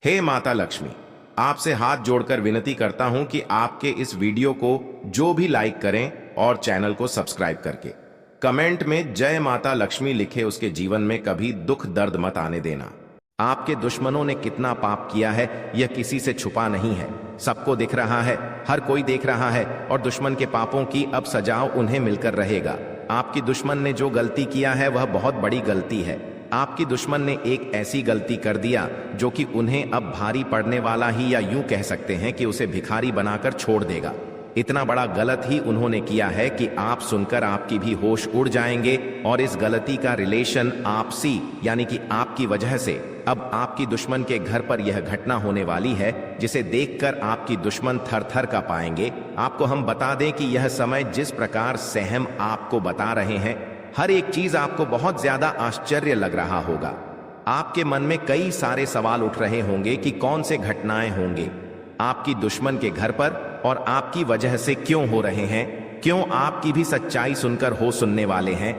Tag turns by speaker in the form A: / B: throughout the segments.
A: हे माता लक्ष्मी, आपसे हाथ जोड़कर विनती करता हूं कि आपके इस वीडियो को जो भी लाइक करें और चैनल को सब्सक्राइब करके कमेंट में जय माता लक्ष्मी लिखे उसके जीवन में कभी दुख दर्द मत आने देना। आपके दुश्मनों ने कितना पाप किया है यह किसी से छुपा नहीं है, सबको दिख रहा है, हर कोई देख रहा है और दुश्मन के पापों की अब सजाओ उन्हें मिलकर रहेगा। आपकी दुश्मन ने जो गलती किया है वह बहुत बड़ी गलती है। आपकी दुश्मन ने एक ऐसी गलती कर दिया जो कि उन्हें अब भारी पड़ने वाला ही, या यूं कह सकते हैं कि उसे भिखारी बनाकर छोड़ देगा। इतना बड़ा गलत ही उन्होंने किया है कि आप सुनकर आपकी भी होश उड़ जाएंगे और इस गलती का रिलेशन आपसी यानी कि आपकी वजह से अब आपकी दुश्मन के घर पर यह घटना होने वाली है जिसे देखकर आपकी दुश्मन थर थर का पाएंगे। आपको हम बता दें कि यह समय जिस प्रकार से हम आपको बता रहे हैं, हर एक चीज आपको बहुत ज्यादा आश्चर्य लग रहा होगा। आपके मन में कई सारे सवाल उठ रहे होंगे कि कौन से घटनाएं होंगे आपकी दुश्मन के घर पर और आपकी वजह से क्यों हो रहे हैं, क्यों आपकी भी सच्चाई सुनकर हो सुनने वाले हैं।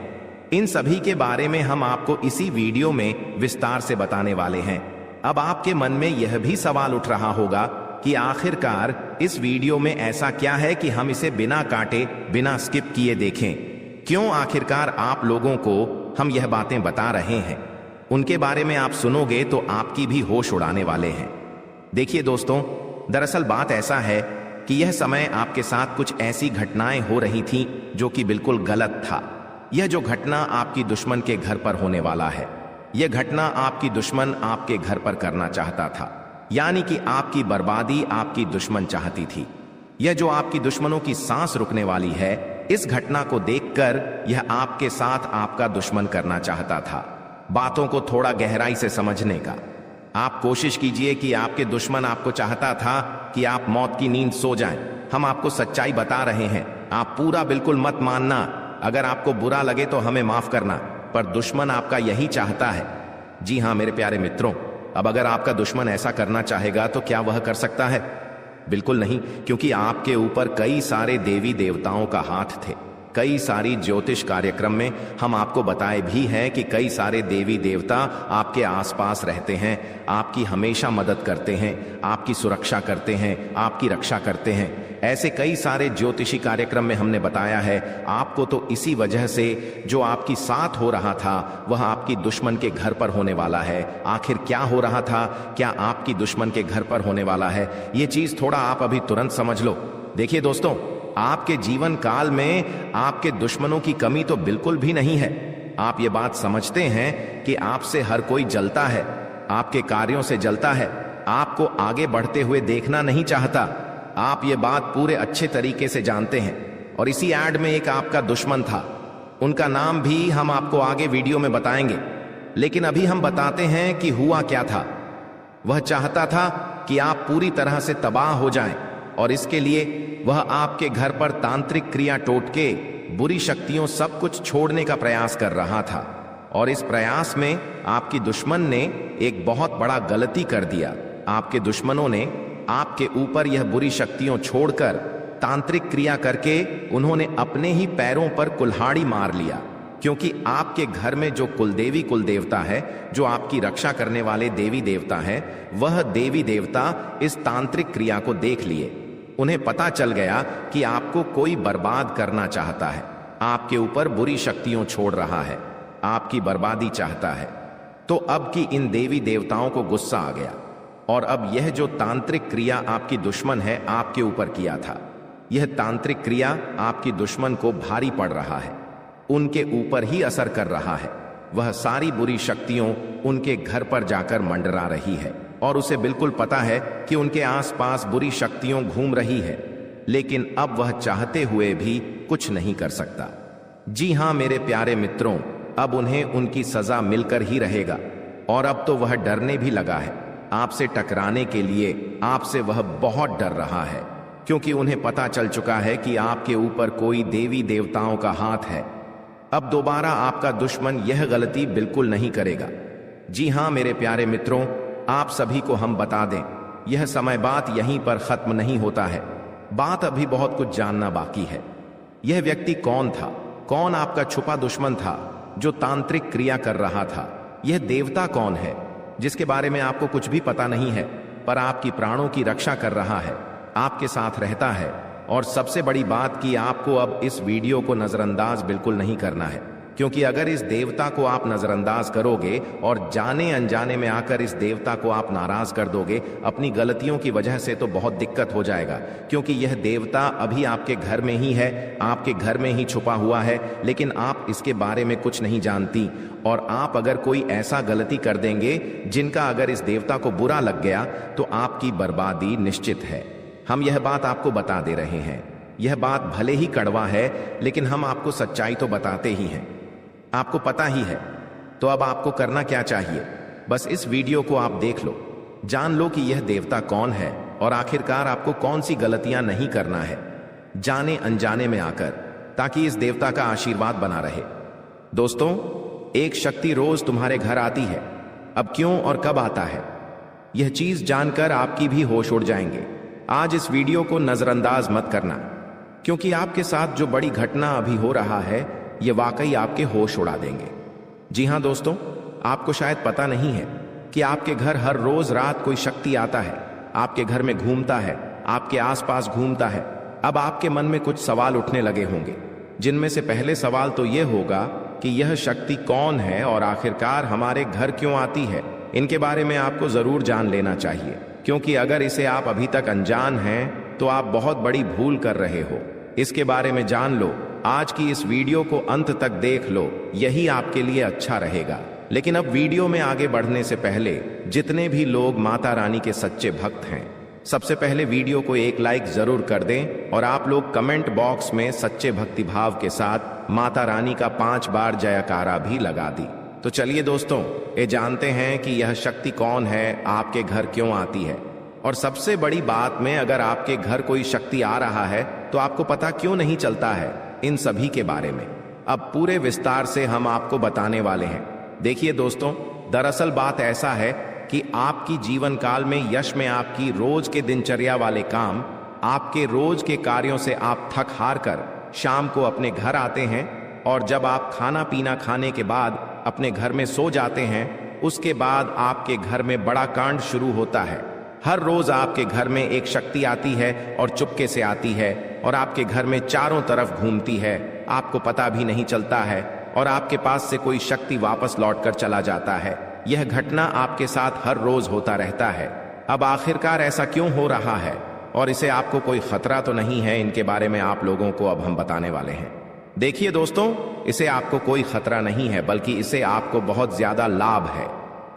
A: इन सभी के बारे में हम आपको इसी वीडियो में विस्तार से बताने वाले हैं। अब आपके मन में यह भी सवाल उठ रहा होगा कि आखिरकार इस वीडियो में ऐसा क्या है कि हम इसे बिना काटे, बिना स्किप किए देखें। क्यों आखिरकार आप लोगों को हम यह बातें बता रहे हैं, उनके बारे में आप सुनोगे तो आपकी भी होश उड़ाने वाले हैं। देखिए दोस्तों, दरअसल बात ऐसा है कि यह समय आपके साथ कुछ ऐसी घटनाएं हो रही थीं जो कि बिल्कुल गलत था। यह जो घटना आपकी दुश्मन के घर पर होने वाला है, यह घटना आपकी दुश्मन आपके घर पर करना चाहता था, यानी कि आपकी बर्बादी आपकी दुश्मन चाहती थी। यह जो आपकी दुश्मनों की सांस रुकने वाली है, इस घटना को देखकर यह आपके साथ आपका दुश्मन करना चाहता था। बातों को थोड़ा गहराई से समझने का आप कोशिश कीजिए कि आपके दुश्मन आपको चाहता था कि आप मौत की नींद सो जाएं। हम आपको सच्चाई बता रहे हैं, आप पूरा बिल्कुल मत मानना। अगर आपको बुरा लगे तो हमें माफ करना, पर दुश्मन आपका यही चाहता है। जी हाँ मेरे प्यारे मित्रों, अब अगर आपका दुश्मन ऐसा करना चाहेगा तो क्या वह कर सकता है? बिल्कुल नहीं, क्योंकि आपके ऊपर कई सारे देवी देवताओं का हाथ थे। कई सारी ज्योतिष कार्यक्रम में हम आपको बताए भी हैं कि कई सारे देवी देवता आपके आसपास रहते हैं, आपकी हमेशा मदद करते हैं, आपकी सुरक्षा करते हैं, आपकी रक्षा करते हैं। ऐसे कई सारे ज्योतिषी कार्यक्रम में हमने बताया है आपको। तो इसी वजह से जो आपकी साथ हो रहा था वह आपकी दुश्मन के घर पर होने वाला है। आखिर क्या हो रहा था, क्या आपकी दुश्मन के घर पर होने वाला है, ये चीज थोड़ा आप अभी तुरंत समझ लो। देखिए दोस्तों, आपके जीवन काल में आपके दुश्मनों की कमी तो बिल्कुल भी नहीं है। आप ये बात समझते हैं कि आपसे हर कोई जलता है, आपके कार्यों से जलता है, आपको आगे बढ़ते हुए देखना नहीं चाहता। आप ये बात पूरे अच्छे तरीके से जानते हैं। और इसी ऐड में एक आपका दुश्मन था, उनका नाम भी हम आपको आगे वीडियो में बताएंगे, लेकिन अभी हम बताते हैं कि हुआ क्या था। वह चाहता था कि आप पूरी तरह से तबाह हो जाएं, और इसके लिए वह आपके घर पर तांत्रिक क्रिया टोटके, बुरी शक्तियों सब कुछ छोड़ने का प्रयास कर रहा था। और इस प्रयास में आपकी दुश्मन ने एक बहुत बड़ा गलती कर दिया। आपके दुश्मनों ने आपके ऊपर यह बुरी शक्तियों छोड़कर तांत्रिक क्रिया करके उन्होंने अपने ही पैरों पर कुल्हाड़ी मार लिया। क्योंकि आपके घर में जो कुलदेवी कुलदेवता है, जो आपकी रक्षा करने वाले देवी देवता है, वह देवी देवता इस तांत्रिक क्रिया को देख लिए। उन्हें पता चल गया कि आपको कोई बर्बाद करना चाहता है, आपके ऊपर बुरी शक्तियों छोड़ रहा है, आपकी बर्बादी चाहता है। तो अब की इन देवी देवताओं को गुस्सा आ गया, और अब यह जो तांत्रिक क्रिया आपकी दुश्मन है आपके ऊपर किया था, यह तांत्रिक क्रिया आपकी दुश्मन को भारी पड़ रहा है, उनके ऊपर ही असर कर रहा है। वह सारी बुरी शक्तियों उनके घर पर जाकर मंडरा रही है, और उसे बिल्कुल पता है कि उनके आसपास बुरी शक्तियों घूम रही है, लेकिन अब वह चाहते हुए भी कुछ नहीं कर सकता। जी हाँ मेरे प्यारे मित्रों, अब उन्हें उनकी सजा मिलकर ही रहेगा। और अब तो वह डरने भी लगा है। आपसे टकराने के लिए आपसे वह बहुत डर रहा है, क्योंकि उन्हें पता चल चुका है कि आपके ऊपर कोई देवी देवताओं का हाथ है। अब दोबारा आपका दुश्मन यह गलती बिल्कुल नहीं करेगा। जी हाँ मेरे प्यारे मित्रों, आप सभी को हम बता दें, यह समय बात यहीं पर खत्म नहीं होता है। बात अभी बहुत कुछ जानना बाकी है। यह व्यक्ति कौन था, कौन आपका छुपा दुश्मन था जो तांत्रिक क्रिया कर रहा था, यह देवता कौन है, जिसके बारे में आपको कुछ भी पता नहीं है, पर आपकी प्राणों की रक्षा कर रहा है, आपके साथ रहता है। और सबसे बड़ी बात कि आपको अब इस वीडियो को नजरअंदाज बिल्कुल नहीं करना है, क्योंकि अगर इस देवता को आप नजरअंदाज करोगे और जाने अनजाने में आकर इस देवता को आप नाराज कर दोगे अपनी गलतियों की वजह से, तो बहुत दिक्कत हो जाएगा। क्योंकि यह देवता अभी आपके घर में ही है, आपके घर में ही छुपा हुआ है, लेकिन आप इसके बारे में कुछ नहीं जानती। और आप अगर कोई ऐसा गलती कर देंगे जिनका अगर इस देवता को बुरा लग गया तो आपकी बर्बादी निश्चित है। हम यह बात आपको बता दे रहे हैं। यह बात भले ही कड़वा है, लेकिन हम आपको सच्चाई तो बताते ही हैं, आपको पता ही है। तो अब आपको करना क्या चाहिए, बस इस वीडियो को आप देख लो, जान लो कि यह देवता कौन है और आखिरकार आपको कौन सी गलतियां नहीं करना है जाने अनजाने में आकर, ताकि इस देवता का आशीर्वाद बना रहे। दोस्तों, एक शक्ति रोज तुम्हारे घर आती है। अब क्यों और कब आता है, यह चीज जानकर आपकी भी होश उड़ जाएंगे। आज इस वीडियो को नजरअंदाज मत करना, क्योंकि आपके साथ जो बड़ी घटना अभी हो रहा है यह वाकई आपके होश उड़ा देंगे। जी हां दोस्तों, आपको शायद पता नहीं है कि आपके घर हर रोज रात कोई शक्ति आता है, आपके घर में घूमता है, आपके आसपास घूमता है। अब आपके मन में कुछ सवाल उठने लगे होंगे, जिनमें से पहले सवाल तो यह होगा कि यह शक्ति कौन है और आखिरकार हमारे घर क्यों आती है। इनके बारे में आपको जरूर जान लेना चाहिए, क्योंकि अगर इसे आप अभी तक अनजान हैं तो आप बहुत बड़ी भूल कर रहे हो। इसके बारे में जान लो, आज की इस वीडियो को अंत तक देख लो, यही आपके लिए अच्छा रहेगा। लेकिन अब वीडियो में आगे बढ़ने से पहले जितने भी लोग माता रानी के सच्चे भक्त हैं, सबसे पहले वीडियो को एक लाइक जरूर कर दें और आप लोग कमेंट बॉक्स में सच्चे भक्ति भाव के साथ माता रानी का 5 बार जयकारा भी लगा दी। तो चलिए दोस्तों, ये जानते हैं कि यह शक्ति कौन है, आपके घर क्यों आती है, और सबसे बड़ी बात में अगर आपके घर कोई शक्ति आ रहा है तो आपको पता क्यों नहीं चलता है, इन सभी के बारे में अब पूरे विस्तार से हम आपको बताने वाले हैं। देखिए दोस्तों, दरअसल बात ऐसा है कि आपकी जीवन काल में यश में आपकी रोज के दिनचर्या वाले काम, आपके रोज के कार्यों से आप थक हार कर शाम को अपने घर आते हैं, और जब आप खाना पीना खाने के बाद अपने घर में सो जाते हैं, उसके बाद आपके घर में बड़ा कांड शुरू होता है। हर रोज आपके घर में एक शक्ति आती है और चुपके से आती है और आपके घर में चारों तरफ घूमती है, आपको पता भी नहीं चलता है, और आपके पास से कोई शक्ति वापस लौटकर चला जाता है। यह घटना आपके साथ हर रोज होता रहता है। अब आखिरकार ऐसा क्यों हो रहा है और इसे आपको कोई खतरा तो नहीं है, इनके बारे में आप लोगों को अब हम बताने वाले हैं। देखिए दोस्तों, इसे आपको कोई खतरा नहीं है, बल्कि इसे आपको बहुत ज्यादा लाभ है।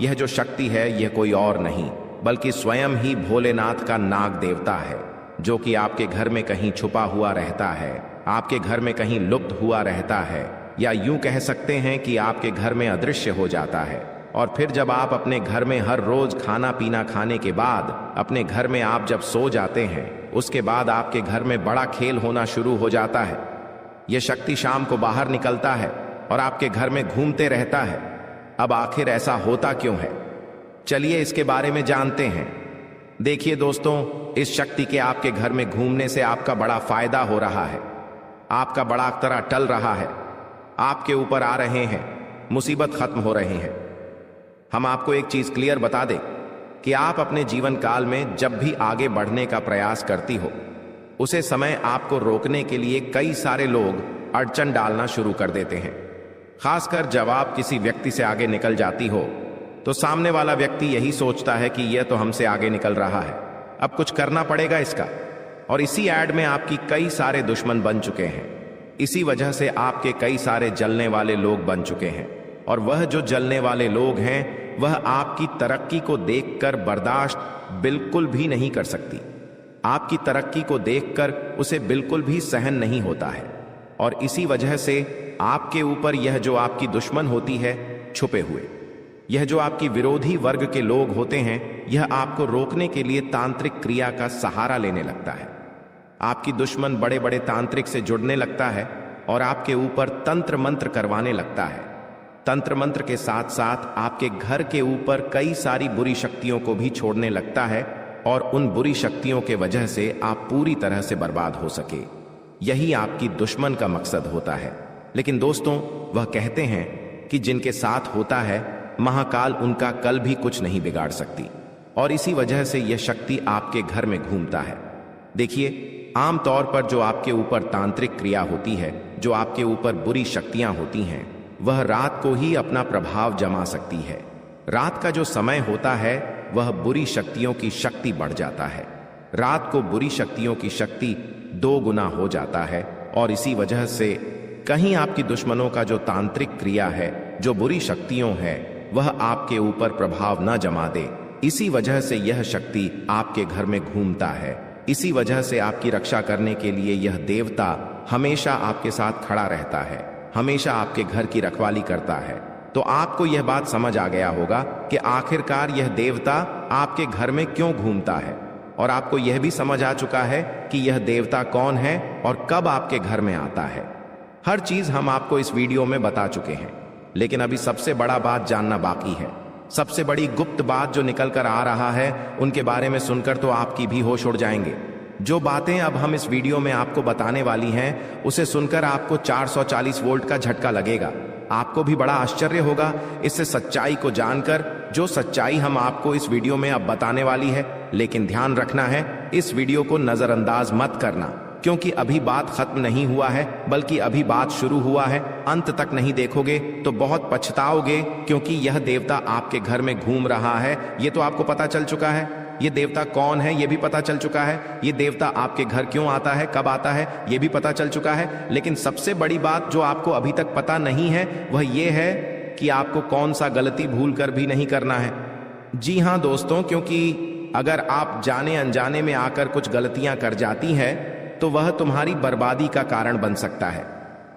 A: यह जो शक्ति है यह कोई और नहीं बल्कि स्वयं ही भोलेनाथ का नाग देवता है, जो कि आपके घर में कहीं छुपा हुआ रहता है, आपके घर में कहीं लुप्त हुआ रहता है, या यूं कह सकते हैं कि आपके घर में अदृश्य हो जाता है। और फिर जब आप अपने घर में हर रोज खाना पीना खाने के बाद अपने घर में आप जब सो जाते हैं, उसके बाद आपके घर में बड़ा खेल होना शुरू हो जाता है। यह शक्ति शाम को बाहर निकलता है और आपके घर में घूमते रहता है। अब आखिर ऐसा होता क्यों है, चलिए इसके बारे में जानते हैं। देखिए दोस्तों, इस शक्ति के आपके घर में घूमने से आपका बड़ा फायदा हो रहा है, आपका बड़ा खतरा टल रहा है, आपके ऊपर आ रहे हैं, मुसीबत खत्म हो रहे हैं। हम आपको एक चीज क्लियर बता दें कि आप अपने जीवन काल में जब भी आगे बढ़ने का प्रयास करती हो, उसे समय आपको रोकने के लिए कई सारे लोग अड़चन डालना शुरू कर देते हैं। खासकर जब आप किसी व्यक्ति से आगे निकल जाती हो तो सामने वाला व्यक्ति यही सोचता है कि यह तो हमसे आगे निकल रहा है, अब कुछ करना पड़ेगा इसका। और इसी ऐड में आपकी कई सारे दुश्मन बन चुके हैं। इसी वजह से आपके कई सारे जलने वाले लोग बन चुके हैं, और वह जो जलने वाले लोग हैं वह आपकी तरक्की को देखकर बर्दाश्त बिल्कुल भी नहीं कर सकती। आपकी तरक्की को देखकर उसे बिल्कुल भी सहन नहीं होता है, और इसी वजह से आपके ऊपर यह जो आपकी दुश्मन होती है छुपे हुए, यह जो आपकी विरोधी वर्ग के लोग होते हैं, यह आपको रोकने के लिए तांत्रिक क्रिया का सहारा लेने लगता है। आपकी दुश्मन बड़े बड़े तांत्रिक से जुड़ने लगता है और आपके ऊपर तंत्र मंत्र करवाने लगता है। तंत्र मंत्र के साथ साथ आपके घर के ऊपर कई सारी बुरी शक्तियों को भी छोड़ने लगता है, और उन बुरी शक्तियों के वजह से आप पूरी तरह से बर्बाद हो सके। यही आपकी दुश्मन का मकसद होता है। लेकिन दोस्तों, वह कहते हैं कि जिनके साथ होता है महाकाल उनका कल भी कुछ नहीं बिगाड़ सकती और इसी वजह से यह शक्ति आपके घर में घूमता है। देखिए, आमतौर पर जो आपके ऊपर तांत्रिक क्रिया होती है, जो आपके ऊपर बुरी शक्तियां होती हैं, वह रात को ही अपना प्रभाव जमा सकती है। रात का जो समय होता है वह बुरी शक्तियों की शक्ति बढ़ जाता है। रात को बुरी शक्तियों की शक्ति 2 गुना हो जाता है और इसी वजह से कहीं आपकी दुश्मनों का जो तांत्रिक क्रिया है, जो बुरी शक्तियों है, वह आपके ऊपर प्रभाव न जमा दे। इसी वजह से यह शक्ति आपके घर में घूमता है। इसी वजह से आपकी रक्षा करने के लिए यह देवता हमेशा आपके साथ खड़ा रहता है, हमेशा आपके घर की रखवाली करता है। तो आपको यह बात समझ आ गया होगा कि आखिरकार यह देवता आपके घर में क्यों घूमता है, और आपको यह भी समझ आ चुका है कि यह देवता कौन है और कब आपके घर में आता है। हर चीज हम आपको इस वीडियो में बता चुके हैं, लेकिन अभी सबसे बड़ा बात जानना बाकी है। सबसे बड़ी गुप्त बात जो निकल कर आ रहा है, उनके बारे में सुनकर तो आपकी भी होश उड़ जाएंगे। जो बातें अब हम इस वीडियो में आपको बताने वाली हैं, उसे सुनकर आपको 440 वोल्ट का झटका लगेगा। आपको भी बड़ा आश्चर्य होगा इससे सच्चाई को जानकर, जो सच्चाई हम आपको इस वीडियो में अब बताने वाली है। लेकिन ध्यान रखना है, इस वीडियो को नजरअंदाज मत करना, क्योंकि अभी बात खत्म नहीं हुआ है, बल्कि अभी बात शुरू हुआ है। अंत तक नहीं देखोगे तो बहुत पछताओगे, क्योंकि यह देवता आपके घर में घूम रहा है। ये तो आपको पता चल चुका है। ये देवता कौन है ये भी पता चल चुका है। ये देवता आपके घर क्यों आता है, कब आता है, ये भी पता चल चुका है। लेकिन सबसे बड़ी बात जो आपको अभी तक पता नहीं है, वह ये है कि आपको कौन सा गलती भूल कर भी नहीं करना है। जी हाँ दोस्तों, क्योंकि अगर आप जाने अनजाने में आकर कुछ गलतियां कर जाती हैं, तो वह तुम्हारी बर्बादी का कारण बन सकता है।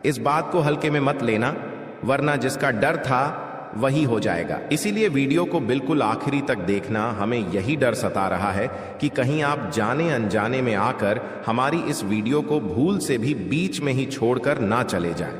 A: इस बात को हल्के में मत लेना, वरना जिसका डर था वही हो जाएगा। इसीलिए वीडियो को बिल्कुल आखिरी तक देखना। हमें यही डर सता रहा है कि कहीं आप जाने अनजाने में आकर हमारी इस वीडियो को भूल से भी बीच में ही छोड़कर ना चले जाएं।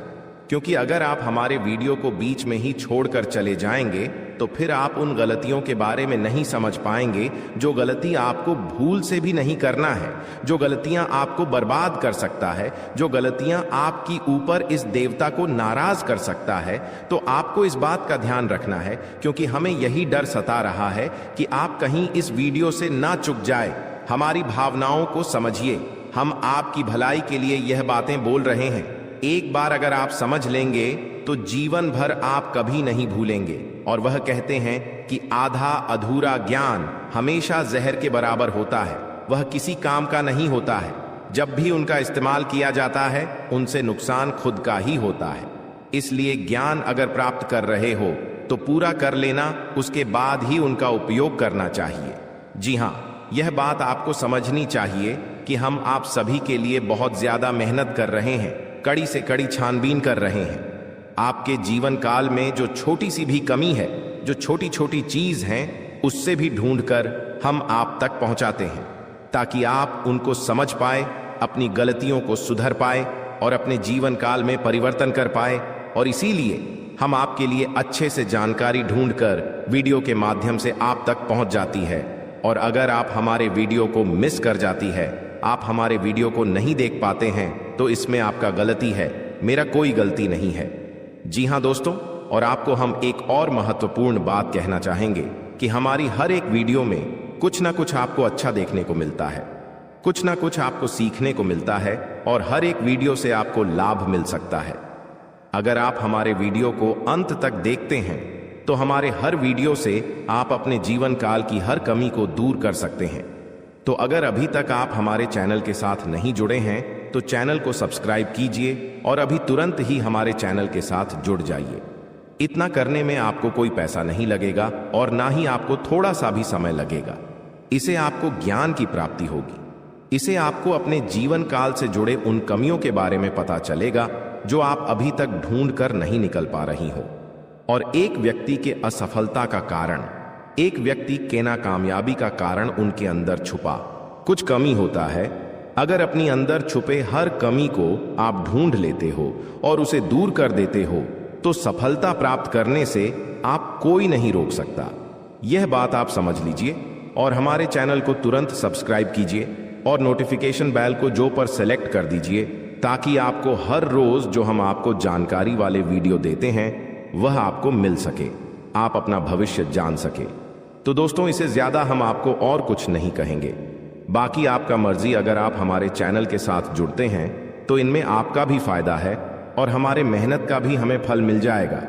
A: क्योंकि अगर आप हमारे वीडियो को बीच में ही छोड़कर चले जाएंगे, तो फिर आप उन गलतियों के बारे में नहीं समझ पाएंगे जो गलती आपको भूल से भी नहीं करना है, जो गलतियां आपको बर्बाद कर सकता है, जो गलतियां आपकी ऊपर इस देवता को नाराज कर सकता है। तो आपको इस बात का ध्यान रखना है, क्योंकि हमें यही डर सता रहा है कि आप कहीं इस वीडियो से ना चूक जाए। हमारी भावनाओं को समझिए, हम आपकी भलाई के लिए यह बातें बोल रहे हैं। एक बार अगर आप समझ लेंगे तो जीवन भर आप कभी नहीं भूलेंगे। और वह कहते हैं कि आधा अधूरा ज्ञान हमेशा जहर के बराबर होता है, वह किसी काम का नहीं होता है। जब भी उनका इस्तेमाल किया जाता है, उनसे नुकसान खुद का ही होता है। इसलिए ज्ञान अगर प्राप्त कर रहे हो तो पूरा कर लेना, उसके बाद ही उनका उपयोग करना चाहिए। जी हाँ, यह बात आपको समझनी चाहिए कि हम आप सभी के लिए बहुत ज्यादा मेहनत कर रहे हैं, कड़ी से कड़ी छानबीन कर रहे हैं। आपके जीवन काल में जो छोटी सी भी कमी है, जो छोटी छोटी चीज हैं, उससे भी ढूंढकर हम आप तक पहुंचाते हैं, ताकि आप उनको समझ पाए, अपनी गलतियों को सुधर पाए और अपने जीवन काल में परिवर्तन कर पाए। और इसीलिए हम आपके लिए अच्छे से जानकारी ढूंढकर वीडियो के माध्यम से आप तक पहुंच जाती है। और अगर आप हमारे वीडियो को मिस कर जाती है, आप हमारे वीडियो को नहीं देख पाते हैं, तो इसमें आपका गलती है, मेरा कोई गलती नहीं है। जी हाँ दोस्तों, और आपको हम एक और महत्वपूर्ण बात कहना चाहेंगे कि हमारी हर एक वीडियो में कुछ ना कुछ आपको अच्छा देखने को मिलता है, कुछ ना कुछ आपको सीखने को मिलता है, और हर एक वीडियो से आपको लाभ मिल सकता है। अगर आप हमारे वीडियो को अंत तक देखते हैं, तो हमारे हर वीडियो से आप अपने जीवन काल की हर कमी को दूर कर सकते हैं। तो अगर अभी तक आप हमारे चैनल के साथ नहीं जुड़े हैं, तो चैनल को सब्सक्राइब कीजिए और अभी तुरंत ही हमारे चैनल के साथ जुड़ जाइए। इतना करने में आपको कोई पैसा नहीं लगेगा और ना ही आपको थोड़ा सा भी समय लगेगा। इसे आपको ज्ञान की प्राप्ति होगी। इसे आपको अपने जीवन काल से जुड़े उन कमियों के बारे में पता चलेगा जो आप अभी तक ढूंढ कर नहीं निकल पा रही हो। और एक व्यक्ति के असफलता का कारण, एक व्यक्ति के नाकामयाबी का कारण उनके अंदर छुपा कुछ कमी होता है। अगर अपनी अंदर छुपे हर कमी को आप ढूंढ लेते हो और उसे दूर कर देते हो, तो सफलता प्राप्त करने से आप कोई नहीं रोक सकता। यह बात आप समझ लीजिए और हमारे चैनल को तुरंत सब्सक्राइब कीजिए और नोटिफिकेशन बेल को जो पर सेलेक्ट कर दीजिए, ताकि आपको हर रोज जो हम आपको जानकारी वाले वीडियो देते हैं वह आपको मिल सके। आप अपना भविष्य जान सके। तो दोस्तों, इससे ज्यादा हम आपको और कुछ नहीं कहेंगे। बाकी आपका मर्जी। अगर आप हमारे चैनल के साथ जुड़ते हैं तो इनमें आपका भी फायदा है और हमारे मेहनत का भी हमें फल मिल जाएगा।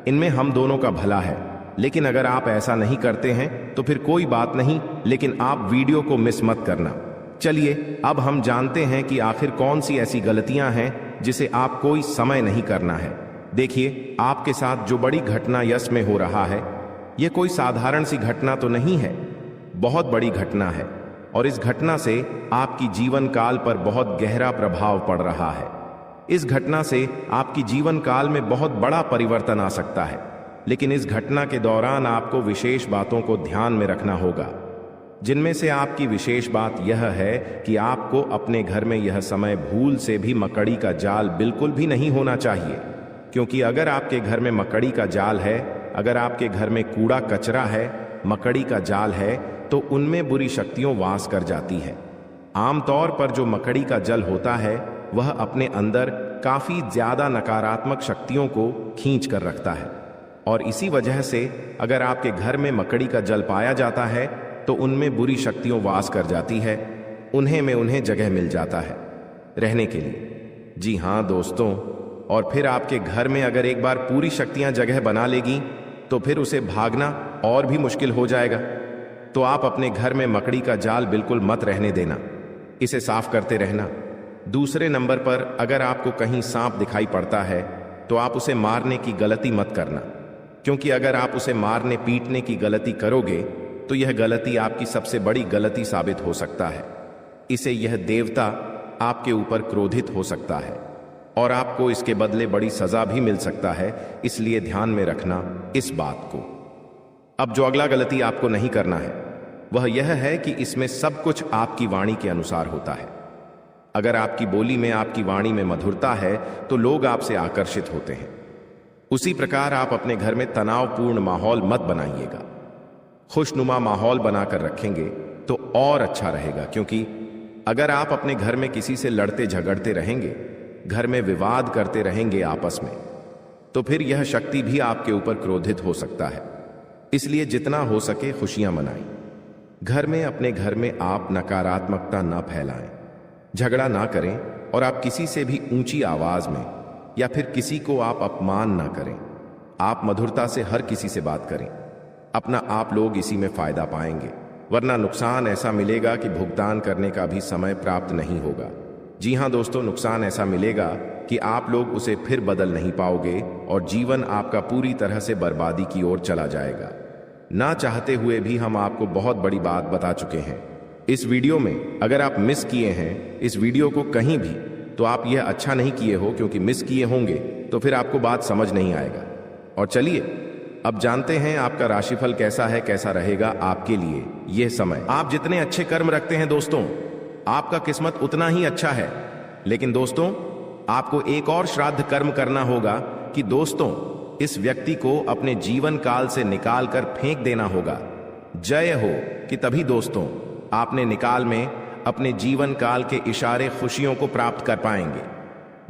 A: इनमें हम दोनों का भला है। लेकिन अगर आप ऐसा नहीं करते हैं तो फिर कोई बात नहीं, लेकिन आप वीडियो को मिस मत करना। चलिए अब हम जानते हैं कि आखिर कौन सी ऐसी गलतियां हैं जिसे आप कोई समय नहीं करना है। देखिए, आपके साथ जो बड़ी घटना यश में हो रहा है, यह कोई साधारण सी घटना तो नहीं है, बहुत बड़ी घटना है। और इस घटना से आपकी जीवन काल पर बहुत गहरा प्रभाव पड़ रहा है। इस घटना से आपकी जीवन काल में बहुत बड़ा परिवर्तन आ सकता है। लेकिन इस घटना के दौरान आपको विशेष बातों को ध्यान में रखना होगा, जिनमें से आपकी विशेष बात यह है कि आपको अपने घर में यह समय भूल से भी मकड़ी का जाल बिल्कुल भी नहीं होना चाहिए। क्योंकि अगर आपके घर में मकड़ी का जाल है, अगर आपके घर में कूड़ा कचरा है, मकड़ी का जाल है, तो उनमें बुरी शक्तियां वास कर जाती है। आमतौर पर जो मकड़ी का जल होता है वह अपने अंदर काफी ज्यादा नकारात्मक शक्तियों को खींच कर रखता है। और इसी वजह से अगर आपके घर में मकड़ी का जल पाया जाता है तो उनमें बुरी शक्तियां वास कर जाती है, उन्हें जगह मिल जाता है रहने के लिए। जी हाँ दोस्तों, और फिर आपके घर में अगर एक बार पूरी शक्तियां जगह बना लेगी तो फिर उसे भागना और भी मुश्किल हो जाएगा। तो आप अपने घर में मकड़ी का जाल बिल्कुल मत रहने देना, इसे साफ करते रहना। दूसरे नंबर पर, अगर आपको कहीं सांप दिखाई पड़ता है तो आप उसे मारने की गलती मत करना। क्योंकि अगर आप उसे मारने पीटने की गलती करोगे तो यह गलती आपकी सबसे बड़ी गलती साबित हो सकता है। इसे यह देवता आपके ऊपर क्रोधित हो सकता है और आपको इसके बदले बड़ी सजा भी मिल सकता है। इसलिए ध्यान में रखना इस बात को। अब जो अगला गलती आपको नहीं करना है वह यह है कि इसमें सब कुछ आपकी वाणी के अनुसार होता है। अगर आपकी बोली में, आपकी वाणी में मधुरता है तो लोग आपसे आकर्षित होते हैं। उसी प्रकार आप अपने घर में तनावपूर्ण माहौल मत बनाइएगा। खुशनुमा माहौल बनाकर रखेंगे तो और अच्छा रहेगा। क्योंकि अगर आप अपने घर में किसी से लड़ते झगड़ते रहेंगे, घर में विवाद करते रहेंगे आपस में, तो फिर यह शक्ति भी आपके ऊपर क्रोधित हो सकता है। इसलिए जितना हो सके खुशियां मनाएं। घर में, अपने घर में आप नकारात्मकता न फैलाएं, झगड़ा ना करें और आप किसी से भी ऊंची आवाज में या फिर किसी को आप अपमान ना करें। आप मधुरता से हर किसी से बात करें। अपना आप लोग इसी में फायदा पाएंगे, वरना नुकसान ऐसा मिलेगा कि भुगतान करने का भी समय प्राप्त नहीं होगा। जी हाँ दोस्तों, नुकसान ऐसा मिलेगा कि आप लोग उसे फिर बदल नहीं पाओगे और जीवन आपका पूरी तरह से बर्बादी की ओर चला जाएगा। ना चाहते हुए भी हम आपको बहुत बड़ी बात बता चुके हैं इस वीडियो में। अगर आप मिस किए हैं इस वीडियो को कहीं भी, तो आप यह अच्छा नहीं किए हो, क्योंकि मिस किए होंगे तो फिर आपको बात समझ नहीं आएगा। और चलिए अब जानते हैं आपका राशिफल कैसा है, कैसा रहेगा आपके लिए यह समय। आप जितने अच्छे कर्म रखते हैं दोस्तों, आपका किस्मत उतना ही अच्छा है। लेकिन दोस्तों, आपको एक और श्राद्ध कर्म करना होगा कि दोस्तों इस व्यक्ति को अपने जीवन काल से निकाल कर फेंक देना होगा। जय हो कि तभी दोस्तों आपने निकाल में अपने जीवन काल के इशारे खुशियों को प्राप्त कर पाएंगे।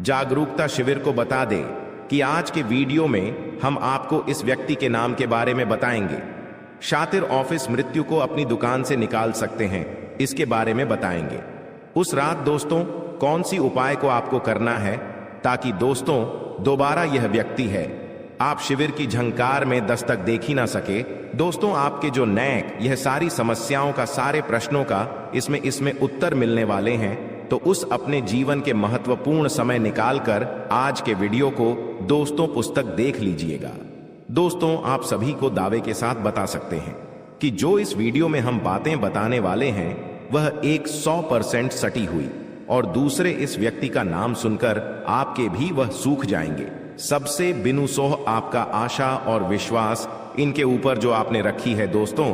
A: जागरूकता शिविर को बता दें कि आज के वीडियो में हम आपको इस व्यक्ति के नाम के बारे में बताएंगे। शातिर ऑफिस मृत्यु को अपनी दुकान से निकाल सकते हैं, इसके बारे में बताएंगे। उस रात दोस्तों कौन सी उपाय को आपको करना है ताकि दोस्तों दोबारा यह व्यक्ति है आप शिविर की झंकार में दस्तक देख ही ना सके। दोस्तों आपके जो नैक, यह सारी समस्याओं का, सारे प्रश्नों का इसमें उत्तर मिलने वाले हैं। तो उस अपने जीवन के महत्वपूर्ण समय निकालकर आज के वीडियो को दोस्तों पुस्तक देख लीजिएगा। दोस्तों आप सभी को दावे के साथ बता सकते हैं कि जो इस वीडियो में हम बातें बताने वाले हैं वह 100% सटी हुई, और दूसरे इस व्यक्ति का नाम सुनकर आपके भी वह सूख जाएंगे। सबसे बिनुसोह आपका आशा और विश्वास इनके ऊपर जो आपने रखी है दोस्तों,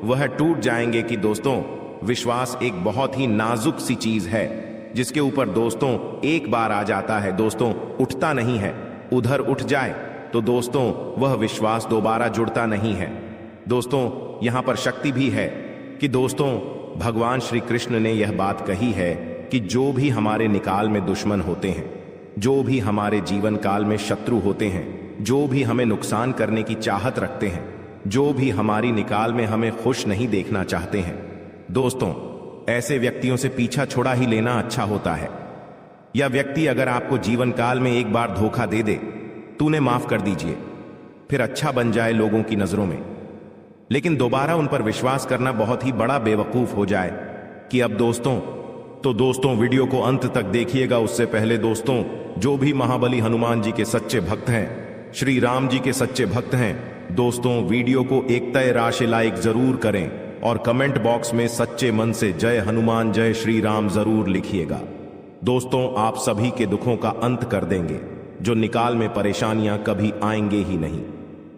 A: वह टूट जाएंगे। कि दोस्तों विश्वास एक बहुत ही नाजुक सी चीज है, जिसके ऊपर दोस्तों एक बार आ जाता है दोस्तों उठता नहीं है। उधर उठ जाए तो दोस्तों वह विश्वास दोबारा जुड़ता नहीं है। दोस्तों यहां पर शक्ति भी है कि दोस्तों भगवान श्री कृष्ण ने यह बात कही है कि जो भी हमारे निकाल में दुश्मन होते हैं, जो भी हमारे जीवन काल में शत्रु होते हैं, जो भी हमें नुकसान करने की चाहत रखते हैं, जो भी हमारी निकाल में हमें खुश नहीं देखना चाहते हैं। दोस्तों, ऐसे व्यक्तियों से पीछा छुड़ा ही लेना अच्छा होता है। यह व्यक्ति अगर आपको जीवन काल में एक बार धोखा दे दे, तूने माफ कर दीजिए, फिर अच्छा बन जाए लोगों की नजरों में, लेकिन दोबारा उन पर विश्वास करना बहुत ही बड़ा बेवकूफ हो जाए कि अब दोस्तों वीडियो को अंत तक देखिएगा। उससे पहले दोस्तों, जो भी महाबली हनुमान जी के सच्चे भक्त हैं, श्री राम जी के सच्चे भक्त हैं, दोस्तों वीडियो को एक तय राशि लाइक जरूर करें और कमेंट बॉक्स में सच्चे मन से जय हनुमान जय श्री राम जरूर लिखिएगा। दोस्तों, आप सभी के दुखों का अंत कर देंगे, जो निकाल में परेशानियां कभी आएंगे ही नहीं,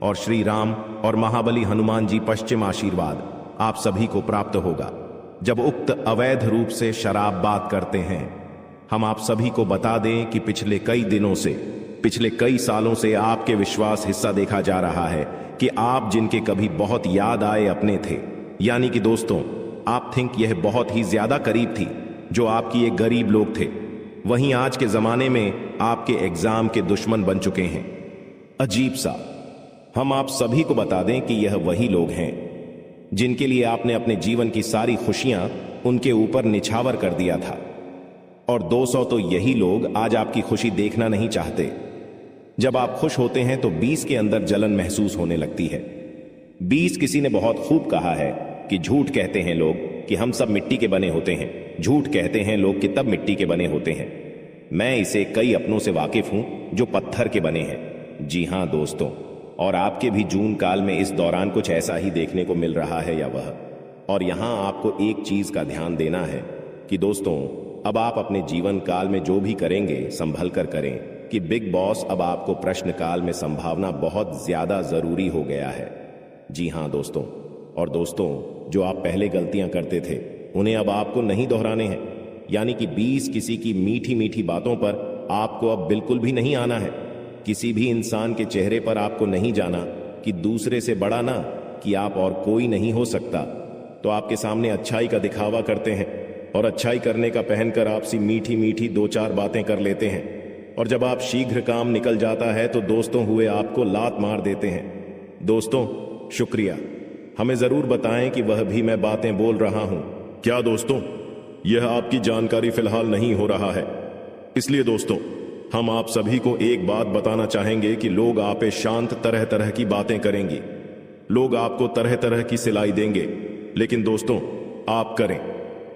A: और श्री राम और महाबली हनुमान जी पश्चिम आशीर्वाद आप सभी को प्राप्त होगा। जब उक्त अवैध रूप से शराब बात करते हैं, हम आप सभी को बता दें कि पिछले कई सालों से आपके विश्वास हिस्सा देखा जा रहा है कि आप जिनके कभी बहुत याद आए अपने थे, यानी कि दोस्तों आप थिंक यह बहुत ही ज्यादा करीब थी, जो आपकी एक गरीब लोग थे, वहीं आज के जमाने में आपके एग्जाम के दुश्मन बन चुके हैं। अजीब सा, हम आप सभी को बता दें कि यह वही लोग हैं जिनके लिए आपने अपने जीवन की सारी खुशियां उनके ऊपर निछावर कर दिया था। और 200 तो यही लोग आज आपकी खुशी देखना नहीं चाहते। जब आप खुश होते हैं तो 20 के अंदर जलन महसूस होने लगती है। 20 किसी ने बहुत खूब कहा है कि झूठ कहते हैं लोग कि हम सब मिट्टी के बने होते हैं, झूठ कहते हैं लोग कि तब मिट्टी के बने होते हैं। मैं इसे कई अपनों से वाकिफ हूं जो पत्थर के बने हैं। जी हां दोस्तों, और आपके भी जून काल में इस दौरान कुछ ऐसा ही देखने को मिल रहा है या वह। और यहां आपको एक चीज का ध्यान देना है कि दोस्तों, अब आप अपने जीवन काल में जो भी करेंगे संभल कर करें, कि बिग बॉस अब आपको प्रश्न काल में संभावना बहुत ज्यादा जरूरी हो गया है। जी हां दोस्तों, और दोस्तों जो आप पहले गलतियां करते थे उन्हें अब आपको नहीं दोहराने हैं, यानी कि 20 किसी की मीठी मीठी बातों पर आपको अब बिल्कुल भी नहीं आना है। किसी भी इंसान के चेहरे पर आपको नहीं जाना कि दूसरे से बड़ा ना कि आप और कोई नहीं हो सकता, तो आपके सामने अच्छाई का दिखावा करते हैं और अच्छाई करने का पहनकर आपसी मीठी मीठी 2-4 बातें कर लेते हैं, और जब आप शीघ्र काम निकल जाता है तो दोस्तों हुए आपको लात मार देते हैं। दोस्तों शुक्रिया, हमें जरूर बताएं कि वह भी मैं बातें बोल रहा हूं क्या। दोस्तों यह आपकी जानकारी फिलहाल नहीं हो रहा है, इसलिए दोस्तों हम आप सभी को एक बात बताना चाहेंगे कि लोग आप शांत तरह तरह की बातें करेंगे, लोग आपको तरह तरह की सिलाई देंगे, लेकिन दोस्तों आप करें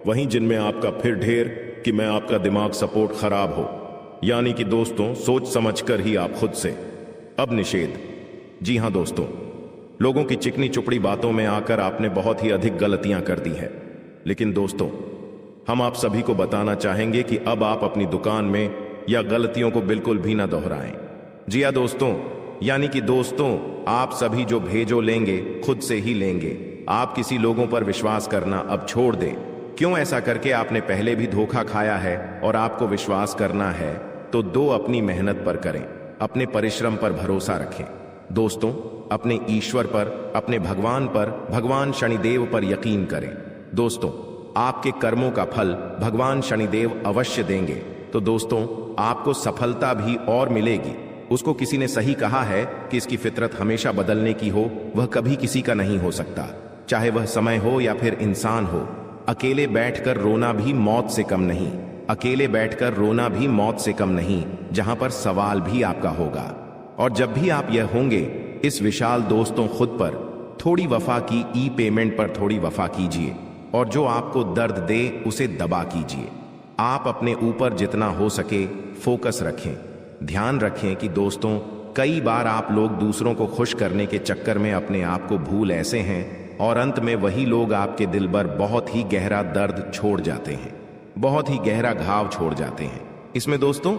A: वहीं जिनमें आपका फिर ढेर कि मैं आपका दिमाग सपोर्ट खराब हो, यानी कि दोस्तों सोच समझकर ही आप खुद से अब निषेध। जी हां दोस्तों, लोगों की चिकनी चुपड़ी बातों में आकर आपने बहुत ही अधिक गलतियां कर दी हैं, लेकिन दोस्तों हम आप सभी को बताना चाहेंगे कि अब आप अपनी दुकान में या गलतियों को बिल्कुल भी ना दोहराएं। जी हां दोस्तों, यानी कि दोस्तों आप सभी जो भेजो लेंगे खुद से ही लेंगे। आप किसी लोगों पर विश्वास करना अब छोड़ दें। क्यों ऐसा करके आपने पहले भी धोखा खाया है और आपको विश्वास करना है तो अपनी मेहनत पर करें, अपने परिश्रम पर भरोसा रखें। दोस्तों अपने ईश्वर पर, अपने भगवान पर, भगवान शनिदेव पर यकीन करें। दोस्तों आपके कर्मों का फल भगवान शनिदेव अवश्य देंगे, तो दोस्तों आपको सफलता भी और मिलेगी। उसको किसी ने सही कहा है कि इसकी फितरत हमेशा बदलने की हो, वह कभी किसी का नहीं हो सकता, चाहे वह समय हो या फिर इंसान हो। अकेले बैठकर रोना भी मौत से कम नहीं, अकेले बैठकर रोना भी मौत से कम नहीं, जहां पर सवाल भी आपका होगा। और जब भी आप यह होंगे, इस विशाल दोस्तों खुद पर थोड़ी वफा की ई पेमेंट पर थोड़ी वफा कीजिए, और जो आपको दर्द दे उसे दबा कीजिए। आप अपने ऊपर जितना हो सके फोकस रखें। ध्यान रखें कि दोस्तों कई बार आप लोग दूसरों को खुश करने के चक्कर में अपने आप को भूल ऐसे हैं, और अंत में वही लोग आपके दिल पर बहुत ही गहरा दर्द छोड़ जाते हैं, बहुत ही गहरा घाव छोड़ जाते हैं। इसमें दोस्तों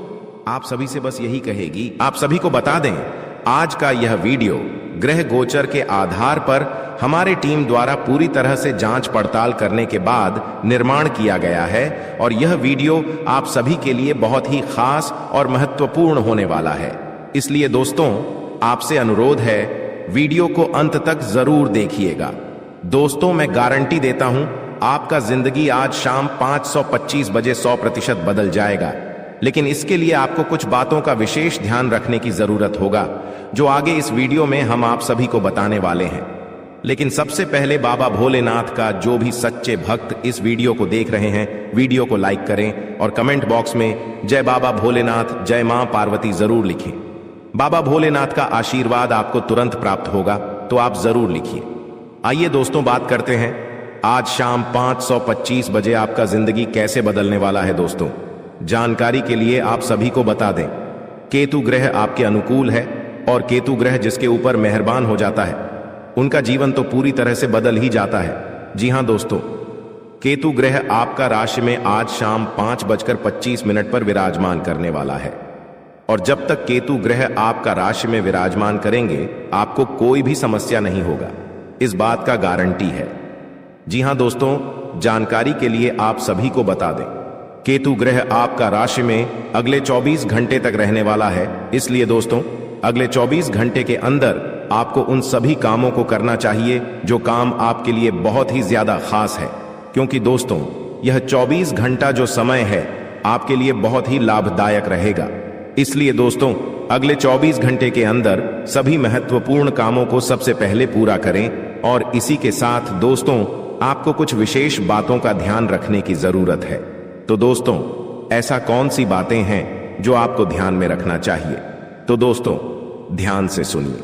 A: आप सभी से बस यही कहेगी, आप सभी को बता दें आज का यह वीडियो ग्रह गोचर के आधार पर हमारे टीम द्वारा पूरी तरह से जांच पड़ताल करने के बाद निर्माण किया गया है, और यह वीडियो आप सभी के लिए बहुत ही खास और महत्वपूर्ण होने वाला है। इसलिए दोस्तों आपसे अनुरोध है वीडियो को अंत तक जरूर देखिएगा। दोस्तों मैं गारंटी देता हूं आपका जिंदगी आज शाम 5:25 बजे 100% बदल जाएगा, लेकिन इसके लिए आपको कुछ बातों का विशेष ध्यान रखने की जरूरत होगा, जो आगे इस वीडियो में हम आप सभी को बताने वाले हैं। लेकिन सबसे पहले बाबा भोलेनाथ का जो भी सच्चे भक्त इस वीडियो को देख रहे हैं, वीडियो को लाइक करें और कमेंट बॉक्स में जय बाबा भोलेनाथ, जय मां पार्वती जरूर लिखें। बाबा भोलेनाथ का आशीर्वाद आपको तुरंत प्राप्त होगा, तो आप जरूर लिखिए। आइए दोस्तों, बात करते हैं आज शाम 5:25 बजे आपका जिंदगी कैसे बदलने वाला है। दोस्तों, जानकारी के लिए आप सभी को बता दें, केतु ग्रह आपके अनुकूल है और केतु ग्रह जिसके ऊपर मेहरबान हो जाता है उनका जीवन तो पूरी तरह से बदल ही जाता है। जी हां दोस्तों, केतु ग्रह आपका राशि में आज शाम 5:25 पर विराजमान करने वाला है और जब तक केतु ग्रह आपका राशि में विराजमान करेंगे आपको कोई भी समस्या नहीं होगा, इस बात का गारंटी है। जी हां दोस्तों, जानकारी के लिए आप सभी को बता दें, केतु ग्रह आपका राशि में अगले 24 घंटे तक रहने वाला है। इसलिए दोस्तों, अगले 24 घंटे के अंदर आपको उन सभी कामों को करना चाहिए जो काम आपके लिए बहुत ही ज्यादा खास है, क्योंकि दोस्तों यह 24 घंटा जो समय है आपके लिए बहुत ही लाभदायक रहेगा। इसलिए दोस्तों, अगले 24 घंटे के अंदर सभी महत्वपूर्ण कामों को सबसे पहले पूरा करें और इसी के साथ दोस्तों आपको कुछ विशेष बातों का ध्यान रखने की जरूरत है। तो दोस्तों, ऐसा कौन सी बातें हैं जो आपको ध्यान में रखना चाहिए? तो दोस्तों ध्यान से सुनिए,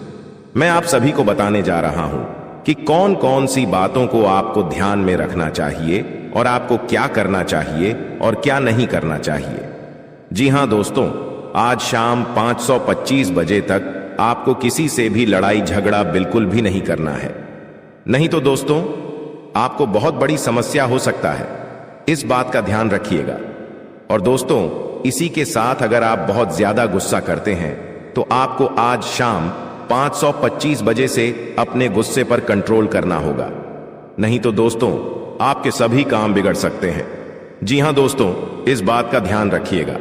A: मैं आप सभी को बताने जा रहा हूं कि कौन कौन सी बातों को आपको ध्यान में रखना चाहिए और आपको क्या करना चाहिए और क्या नहीं करना चाहिए। जी हां दोस्तों, आज शाम 5:25 बजे तक आपको किसी से भी लड़ाई झगड़ा बिल्कुल भी नहीं करना है, नहीं तो दोस्तों आपको बहुत बड़ी समस्या हो सकता है, इस बात का ध्यान रखिएगा। और दोस्तों, इसी के साथ अगर आप बहुत ज्यादा गुस्सा करते हैं तो आपको आज शाम 5:25 बजे से अपने गुस्से पर कंट्रोल करना होगा, नहीं तो दोस्तों आपके सभी काम बिगड़ सकते हैं। जी हां दोस्तों, इस बात का ध्यान रखिएगा।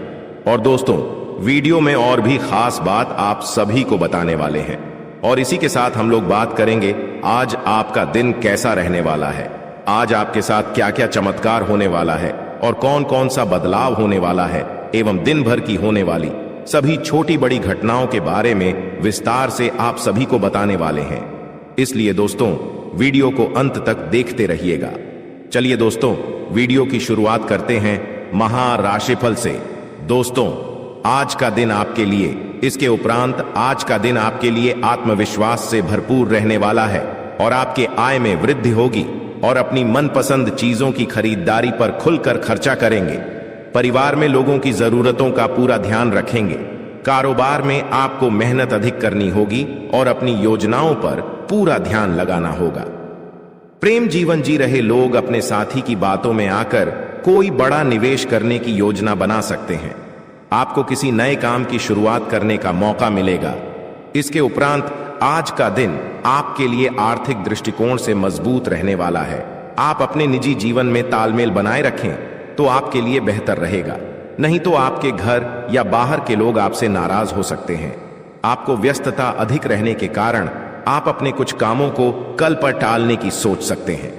A: और दोस्तों, वीडियो में और भी खास बात आप सभी को बताने वाले हैं और इसी के साथ हम लोग बात करेंगे आज आपका दिन कैसा रहने वाला है, आज आपके साथ क्या क्या चमत्कार होने वाला है और कौन कौन सा बदलाव होने वाला है एवं दिन भर की होने वाली सभी छोटी बड़ी घटनाओं के बारे में विस्तार से आप सभी को बताने वाले हैं। इसलिए दोस्तों वीडियो को अंत तक देखते रहिएगा। चलिए दोस्तों, वीडियो की शुरुआत करते हैं महाराशिफल से। दोस्तों, आज का दिन आपके लिए, इसके उपरांत आज का दिन आपके लिए आत्मविश्वास से भरपूर रहने वाला है और आपके आय में वृद्धि होगी और अपनी मनपसंद चीजों की खरीदारी पर खुलकर खर्चा करेंगे। परिवार में लोगों की जरूरतों का पूरा ध्यान रखेंगे। कारोबार में आपको मेहनत अधिक करनी होगी और अपनी योजनाओं पर पूरा ध्यान लगाना होगा। प्रेम जीवन जी रहे लोग अपने साथी की बातों में आकर कोई बड़ा निवेश करने की योजना बना सकते हैं। आपको किसी नए काम की शुरुआत करने का मौका मिलेगा। इसके उपरांत आज का दिन आपके लिए आर्थिक दृष्टिकोण से मजबूत रहने वाला है। आप अपने निजी जीवन में तालमेल बनाए रखें तो आपके लिए बेहतर रहेगा, नहीं तो आपके घर या बाहर के लोग आपसे नाराज हो सकते हैं। आपको व्यस्तता अधिक रहने के कारण आप अपने कुछ कामों को कल पर टालने की सोच सकते हैं।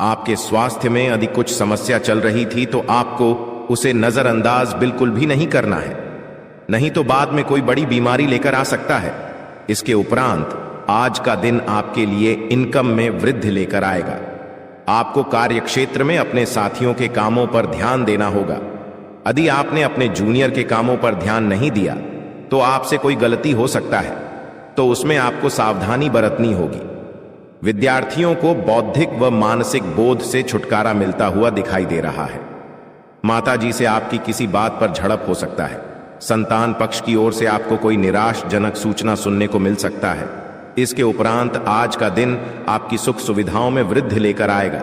A: आपके स्वास्थ्य में यदि कुछ समस्या चल रही थी तो आपको उसे नजरअंदाज बिल्कुल भी नहीं करना है, नहीं तो बाद में कोई बड़ी बीमारी लेकर आ सकता है। इसके उपरांत आज का दिन आपके लिए इनकम में वृद्धि लेकर आएगा। आपको कार्य क्षेत्र में अपने साथियों के कामों पर ध्यान देना होगा। यदि आपने अपने जूनियर के कामों पर ध्यान नहीं दिया तो आपसे कोई गलती हो सकता है, तो उसमें आपको सावधानी बरतनी होगी। विद्यार्थियों को बौद्धिक व मानसिक बोध से छुटकारा मिलता हुआ दिखाई दे रहा है। माताजी से आपकी किसी बात पर झड़प हो सकता है। संतान पक्ष की ओर से आपको कोई निराशजनक सूचना सुनने को मिल सकता है। इसके उपरांत आज का दिन आपकी सुख सुविधाओं में वृद्धि लेकर आएगा।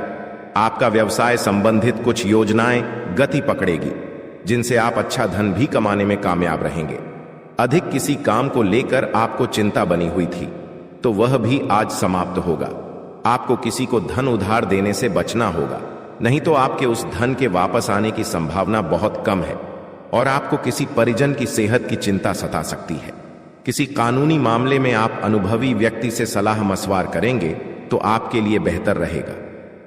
A: आपका व्यवसाय संबंधित कुछ योजनाएं गति पकड़ेगी, जिनसे आप अच्छा धन भी कमाने में कामयाब रहेंगे। अधिक किसी काम को लेकर आपको चिंता बनी हुई थी तो वह भी आज समाप्त होगा। आपको किसी को धन उधार देने से बचना होगा, नहीं तो आपके उस धन के वापस आने की संभावना बहुत कम है और आपको किसी परिजन की सेहत की चिंता सता सकती है। किसी कानूनी मामले में आप अनुभवी व्यक्ति से सलाह मशवरा करेंगे तो आपके लिए बेहतर रहेगा।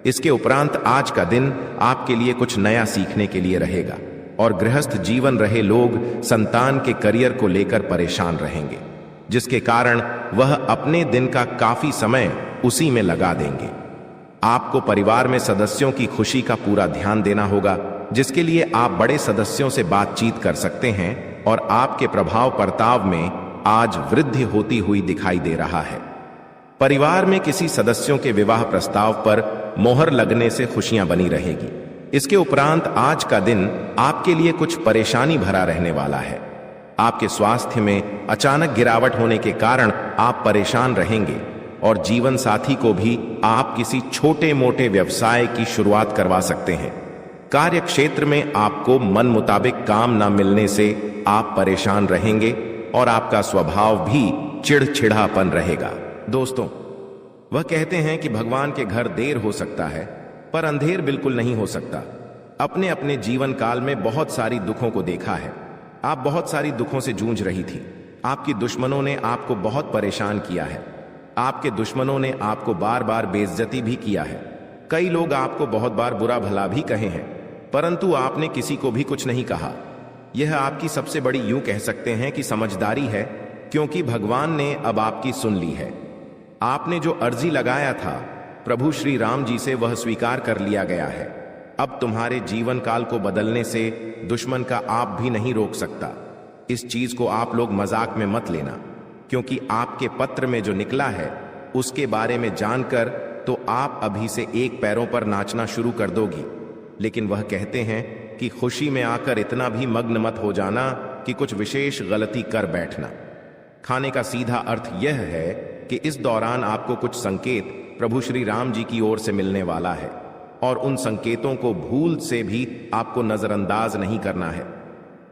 A: इसके उपरांत आज का दिन आपके लिए कुछ नया सीखने के लिए रहेगा और गृहस्थ जीवन रहे लोग संतान के करियर को लेकर परेशान रहेंगे, जिसके कारण वह अपने दिन का काफी समय उसी में लगा देंगे। आपको परिवार में सदस्यों की खुशी का पूरा ध्यान देना होगा, जिसके लिए आप बड़े सदस्यों से बातचीत कर सकते हैं और आपके प्रभाव प्रताप में आज वृद्धि होती हुई दिखाई दे रहा है। परिवार में किसी सदस्यों के विवाह प्रस्ताव पर मोहर लगने से खुशियां बनी रहेगी। इसके उपरांत आज का दिन आपके लिए कुछ परेशानी भरा रहने वाला है। आपके स्वास्थ्य में अचानक गिरावट होने के कारण आप परेशान रहेंगे और जीवन साथी को भी आप किसी छोटे मोटे व्यवसाय की शुरुआत करवा सकते हैं। कार्य क्षेत्र में आपको मन मुताबिक काम न मिलने से आप परेशान रहेंगे और आपका स्वभाव भी चिड़चिड़ापन रहेगा। दोस्तों, वह कहते हैं कि भगवान के घर देर हो सकता है पर अंधेर बिल्कुल नहीं हो सकता। अपने अपने जीवन काल में बहुत सारी दुखों को देखा है। आप बहुत सारी दुखों से जूझ रही थी। आपकी दुश्मनों ने आपको बहुत परेशान किया है। आपके दुश्मनों ने आपको बार बार बेइज्जती भी किया है। कई लोग आपको बहुत बार बुरा भला भी कहे हैं, परंतु आपने किसी को भी कुछ नहीं कहा। यह आपकी सबसे बड़ी, यूं कह सकते हैं कि समझदारी है, क्योंकि भगवान ने अब आपकी सुन ली है। आपने जो अर्जी लगाया था प्रभु श्री राम जी से, वह स्वीकार कर लिया गया है। अब तुम्हारे जीवन काल को बदलने से दुश्मन का आप भी नहीं रोक सकता। इस चीज को आप लोग मजाक में मत लेना, क्योंकि आपके पत्र में जो निकला है उसके बारे में जानकर तो आप अभी से एक पैरों पर नाचना शुरू कर दोगी। लेकिन वह कहते हैं कि खुशी में आकर इतना भी मग्न मत हो जाना कि कुछ विशेष गलती कर बैठना। खाने का सीधा अर्थ यह है कि इस दौरान आपको कुछ संकेत प्रभु श्री राम जी की ओर से मिलने वाला है और उन संकेतों को भूल से भी आपको नजरअंदाज नहीं करना है।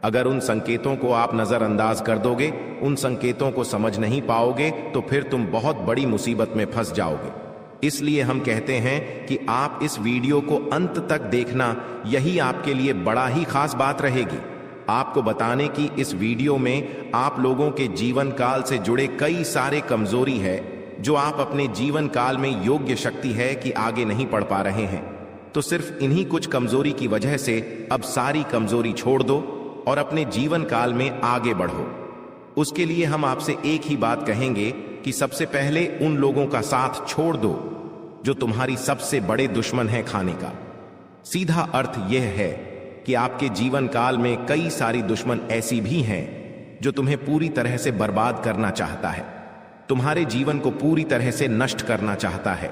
A: अगर उन संकेतों को आप नजरअंदाज कर दोगे, उन संकेतों को समझ नहीं पाओगे, तो फिर तुम बहुत बड़ी मुसीबत में फंस जाओगे। इसलिए हम कहते हैं कि आप इस वीडियो को अंत तक देखना, यही आपके लिए बड़ा ही खास बात रहेगी। आपको बताने की इस वीडियो में आप लोगों के जीवन काल से जुड़े कई सारे कमजोरी है, जो आप अपने जीवन काल में योग्य शक्ति है कि आगे नहीं बढ़ पा रहे हैं। तो सिर्फ इन्हीं कुछ कमजोरी की वजह से अब सारी कमजोरी छोड़ दो और अपने जीवन काल में आगे बढ़ो। उसके लिए हम आपसे एक ही बात कहेंगे कि सबसे पहले उन लोगों का साथ छोड़ दो जो तुम्हारी सबसे बड़े दुश्मन है खाने का। सीधा अर्थ यह है कि आपके जीवन काल में कई सारी दुश्मन ऐसी भी हैं जो तुम्हें पूरी तरह से बर्बाद करना चाहता है, तुम्हारे जीवन को पूरी तरह से नष्ट करना चाहता है।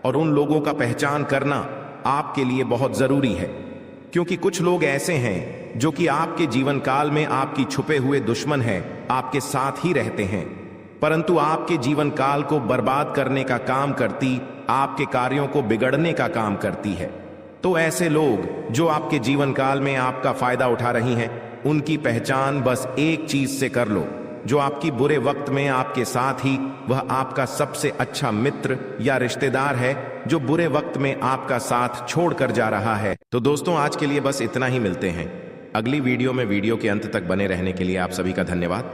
A: और उन लोगों का पहचान करना आपके लिए बहुत जरूरी है, क्योंकि कुछ लोग ऐसे हैं जो कि आपके जीवन काल में आपकी छुपे हुए दुश्मन हैं, आपके साथ ही रहते हैं, परंतु आपके जीवन काल को बर्बाद करने का काम करती, आपके कार्यों को बिगड़ने का काम करती है। तो ऐसे लोग जो आपके जीवन काल में आपका फायदा उठा रही हैं, उनकी पहचान बस एक चीज से कर लो, जो आपकी बुरे वक्त में आपके साथ ही, वह आपका सबसे अच्छा मित्र या रिश्तेदार है, जो बुरे वक्त में आपका साथ छोड़कर जा रहा है। तो दोस्तों, आज के लिए बस इतना ही। मिलते हैं अगली वीडियो में। वीडियो के अंत तक बने रहने के लिए आप सभी का धन्यवाद।